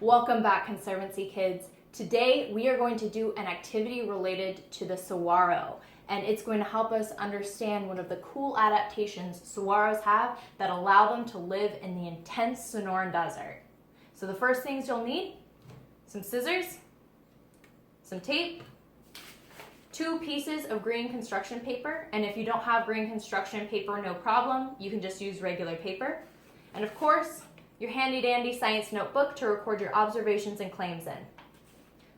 Welcome back, Conservancy kids. Today we are going to do an activity related to the saguaro, and it's going to help us understand one of the cool adaptations saguaros have that allow them to live in the intense Sonoran desert. So the first things you'll need: some scissors, some tape, 2 pieces of green construction paper, and if you don't have green construction paper, no problem, you can just use regular paper. And of course, your handy dandy science notebook to record your observations and claims in.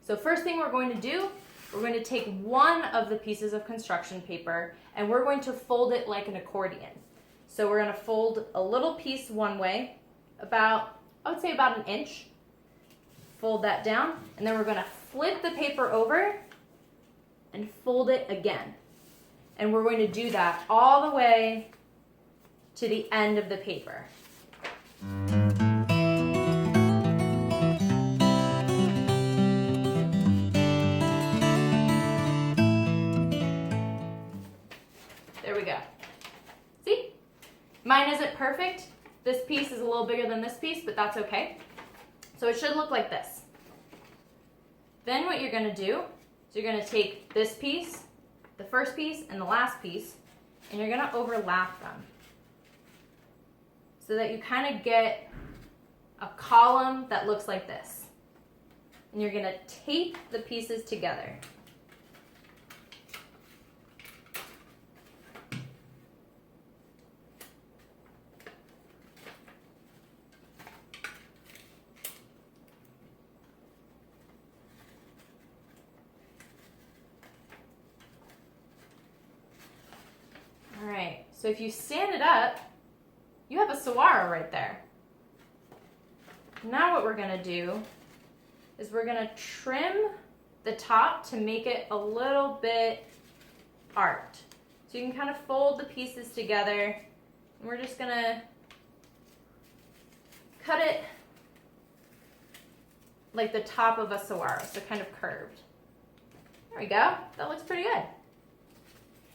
So first thing we're going to do, we're going to take one of the pieces of construction paper and we're going to fold it like an accordion. So we're going to fold a little piece one way, I would say about 1 inch. Fold that down, and then we're going to flip the paper over and fold it again. And we're going to do that all the way to the end of the paper. There we go. See? Mine isn't perfect. This piece is a little bigger than this piece, but that's okay. So it should look like this. Then what you're going to do is you're going to take this piece, the first piece, and the last piece, and you're going to overlap them so that you kind of get a column that looks like this. And you're going to tape the pieces together. All right, so if you stand it up, you have a saguaro right there. Now what we're going to do is we're going to trim the top to make it a little bit arched. So you can kind of fold the pieces together, and we're just going to cut it like the top of a saguaro, so kind of curved. There we go. That looks pretty good.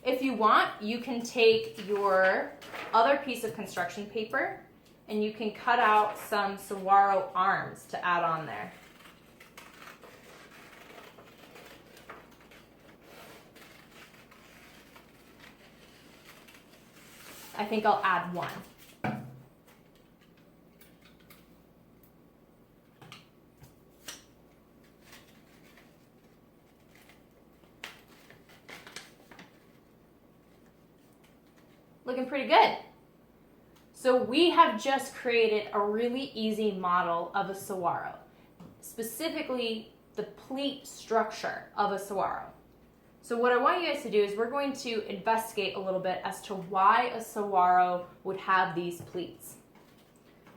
If you want, you can take your other piece of construction paper and you can cut out some saguaro arms to add on there. I think I'll add one. Looking pretty good. So we have just created a really easy model of a saguaro, specifically the pleat structure of a saguaro. So what I want you guys to do is we're going to investigate a little bit as to why a saguaro would have these pleats.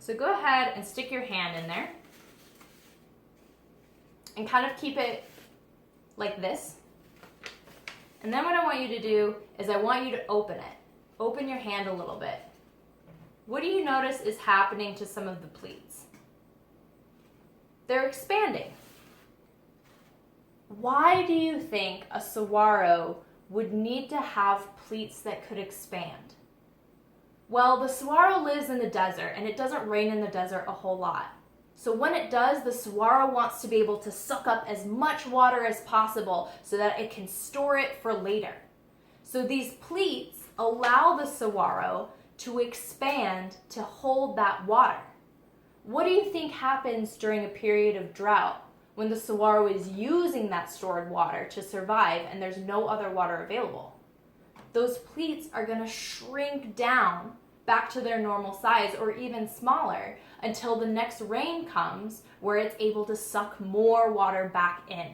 So go ahead and stick your hand in there and kind of keep it like this. And then what I want you to do is I want you to open it. Open your hand a little bit. What do you notice is happening to some of the pleats? They're expanding. Why do you think a saguaro would need to have pleats that could expand? Well, the saguaro lives in the desert, and it doesn't rain in the desert a whole lot. So when it does, the saguaro wants to be able to suck up as much water as possible so that it can store it for later. So these pleats allow the saguaro to expand to hold that water. What do you think happens during a period of drought when the saguaro is using that stored water to survive and there's no other water available? Those pleats are going to shrink down back to their normal size or even smaller until the next rain comes where it's able to suck more water back in.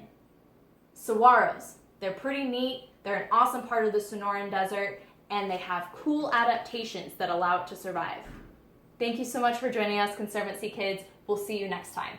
Saguaros, they're pretty neat. They're an awesome part of the Sonoran desert, and they have cool adaptations that allow it to survive. Thank you so much for joining us, Conservancy kids. We'll see you next time.